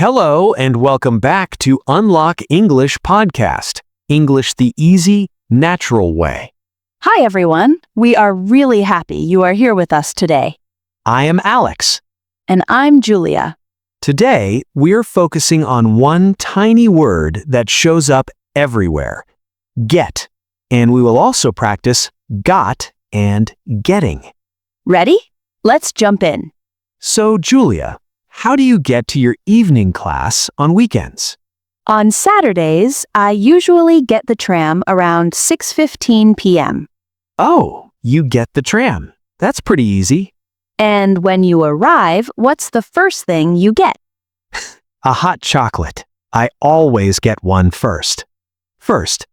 Hello and welcome back to Unlock English Podcast, English the easy, natural way. Hi, everyone. We are really happy you are here with us today. I am Alex. And I'm Julia. Today, we're focusing on one tiny word that shows up everywhere, get. And we will also practice got and getting. Ready? Let's jump in. So, Julia, how do you get to your evening class on weekends? On Saturdays, I usually get the tram around 6:15 p.m. Oh, you get the tram. That's pretty easy. And when you arrive, what's the first thing you get? A hot chocolate. I always get one first. First,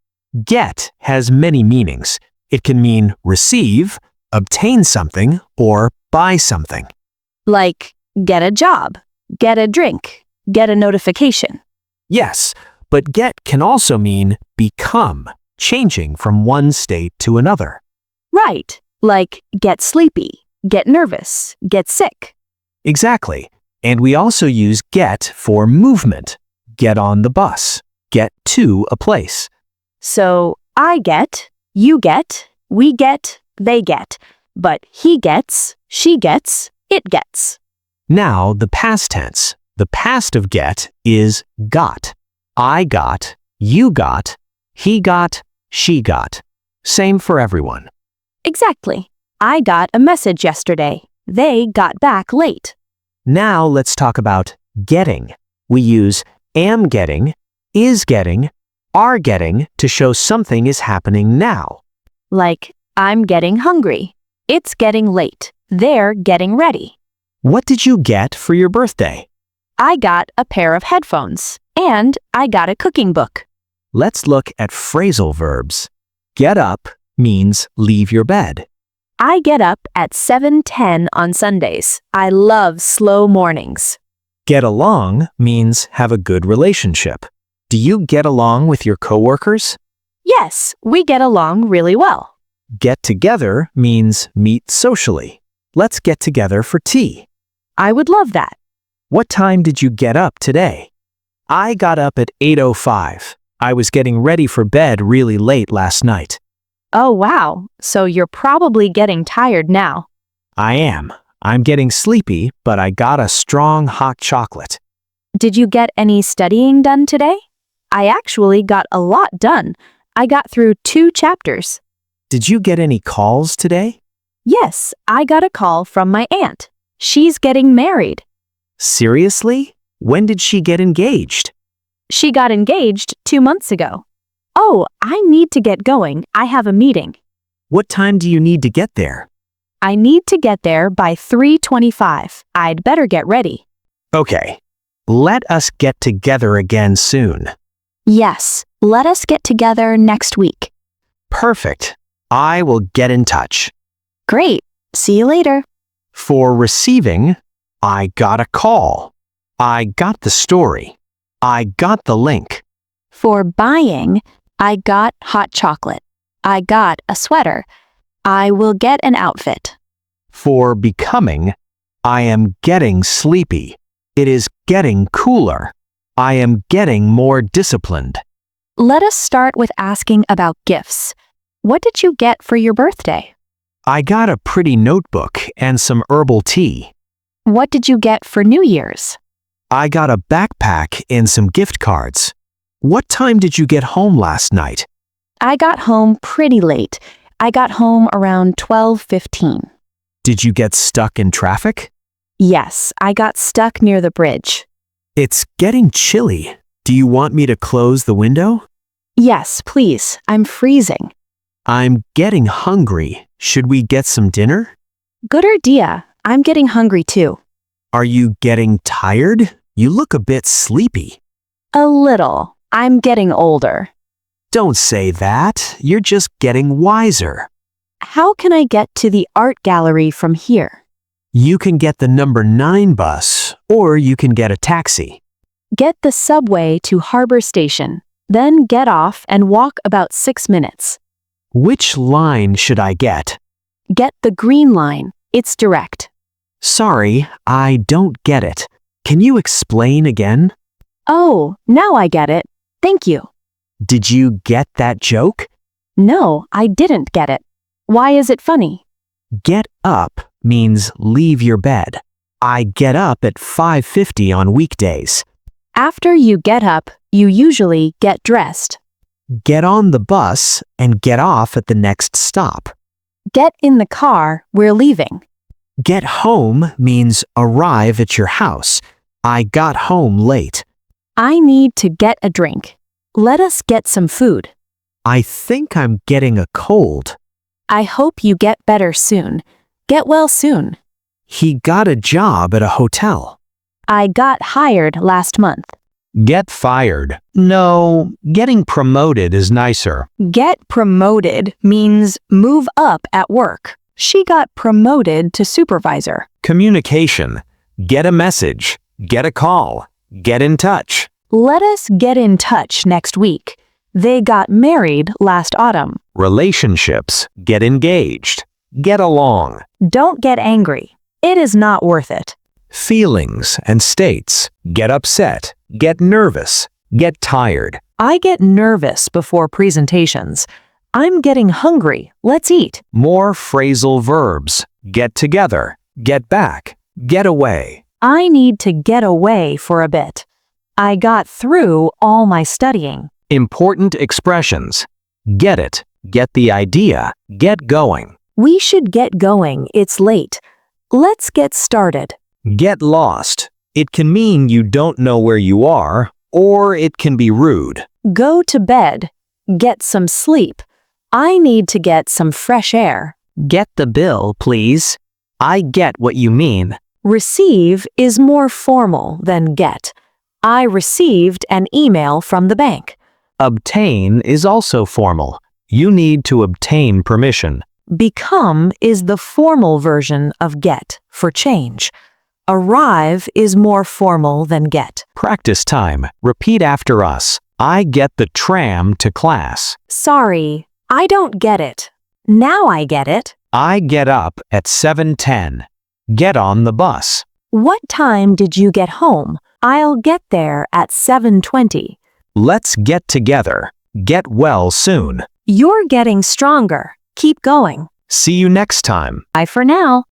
get has many meanings. It can mean receive, obtain something, or buy something. Like get a job, get a drink, get a notification. Yes, but get can also mean become, changing from one state to another. Right, like get sleepy, get nervous, get sick. Exactly. And we also use get for movement. Get on the bus. Get to a place. So I get, you get, we get, they get. But he gets, she gets, it gets. Now, the past tense. The past of get is got. I got, you got, he got, she got. Same for everyone. Exactly. I got a message yesterday. They got back late. Now let's talk about getting. We use am getting, is getting, are getting to show something is happening now. Like, I'm getting hungry. It's getting late. They're getting ready. What did you get for your birthday? I got a pair of headphones. And I got a cooking book. Let's look at phrasal verbs. Get up means leave your bed. I get up at 7:10 on Sundays. I love slow mornings. Get along means have a good relationship. Do you get along with your coworkers? Yes, we get along really well. Get together means meet socially. Let's get together for tea. I would love that. What time did you get up today? I got up at 8:05. I was getting ready for bed really late last night. Oh, wow. So you're probably getting tired now. I am. I'm getting sleepy, but I got a strong hot chocolate. Did you get any studying done today? I actually got a lot done. I got through 2 chapters. Did you get any calls today? Yes, I got a call from my aunt. She's getting married. Seriously? When did she get engaged? She got engaged 2 months ago. Oh, I need to get going. I have a meeting. What time do you need to get there? I need to get there by 3:25. I'd better get ready. Okay. Let us get together again soon. Yes, let us get together next week. Perfect. I will get in touch. Great. See you later. For receiving, I got a call. I got the story. I got the link. For buying, I got hot chocolate. I got a sweater. I will get an outfit. For becoming, I am getting sleepy. It is getting cooler. I am getting more disciplined. Let us start with asking about gifts. What did you get for your birthday? I got a pretty notebook and some herbal tea. What did you get for New Year's? I got a backpack and some gift cards. What time did you get home last night? I got home pretty late. I got home around 12:15. Did you get stuck in traffic? Yes, I got stuck near the bridge. It's getting chilly. Do you want me to close the window? Yes, please. I'm freezing. I'm getting hungry. Should we get some dinner? Good idea. I'm getting hungry too. Are you getting tired? You look a bit sleepy. A little. I'm getting older. Don't say that. You're just getting wiser. How can I get to the art gallery from here? You can get the number 9 bus, or you can get a taxi. Get the subway to Harbor Station, then get off and walk about 6 minutes. Which line should I get? Get the green line. It's direct. Sorry, I don't get it. Can you explain again? Oh, now I get it. Thank you. Did you get that joke? No, I didn't get it. Why is it funny? Get up means leave your bed. I get up at 5:50 on weekdays. After you get up, you usually get dressed. Get on the bus and get off at the next stop. Get in the car, we're leaving. Get home means arrive at your house. I got home late. I need to get a drink. Let us get some food. I think I'm getting a cold. I hope you get better soon. Get well soon. He got a job at a hotel. I got hired last month. Get fired. No, getting promoted is nicer. Get promoted means move up at work. She got promoted to supervisor. Communication. Get a message. Get a call. Get in touch. Let us get in touch next week. They got married last autumn. Relationships. Get engaged. Get along. Don't get angry. It is not worth it. Feelings and states. Get upset. Get nervous. Get tired. I get nervous before presentations. I'm getting hungry. Let's eat. More phrasal verbs. Get together. Get back. Get away. I need to get away for a bit. I got through all my studying. Important expressions. Get it. Get the idea. Get going. We should get going. It's late. Let's get started. Get lost. It can mean you don't know where you are, or it can be rude. Go to bed. Get some sleep. I need to get some fresh air. Get the bill, please. I get what you mean. Receive is more formal than get. I received an email from the bank. Obtain is also formal. You need to obtain permission. Become is the formal version of get for change. Arrive is more formal than get. Practice time. Repeat after us. I get the tram to class. Sorry, I don't get it. Now I get it. I get up at 7:10. Get on the bus. What time did you get home? I'll get there at 7:20. Let's get together. Get well soon. You're getting stronger. Keep going. See you next time. Bye for now.